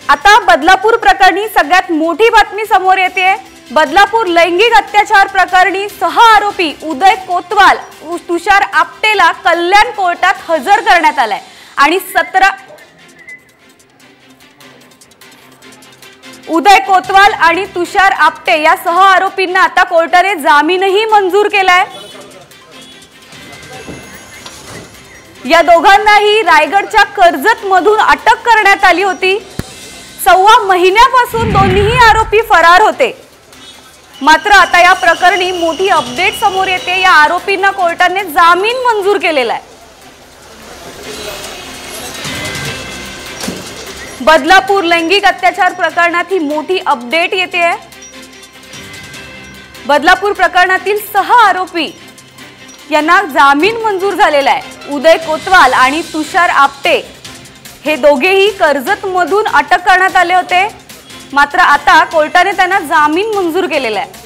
आता बदलापूर प्रकरणी सगळ्यात मोठी बातमी समोर येते। बदलापूर लैंगिक अत्याचार प्रकरणी 6 आरोपी उदय कोतवाल, तुषार आपटेला कल्याण कोर्टात हजर करण्यात आलाय आणि उदय कोतवाल आणि तुषार आपटे या 6 आरोपींना आता कोर्टाने जामीनही मंजूर केलाय। या दोघांनाही रायगडच्या कर्जत मधून अटक करण्यात आली होती। 1.25 महिन्यापासून दोन्ही आरोपी फरार होते। मात्र आता या प्रकरणी मोठी अपडेट समोर येते। या आरोपींना कोर्टाने जामीन मंजूर केलेला आहे। बदलापूर लैंगिक अत्याचार प्रकरणात ही मोठी अपडेट येते। बदलापूर प्रकरणातील 6 आरोपी यांना जामीन मंजूर झालेला आहे। उदय कोतवाल आणि तुषार आपटे हे दोघेही कर्जत मधून अटक करण्यात आले होते। मात्र आता कोर्टाने त्यांना जामीन मंजूर केलेला आहे।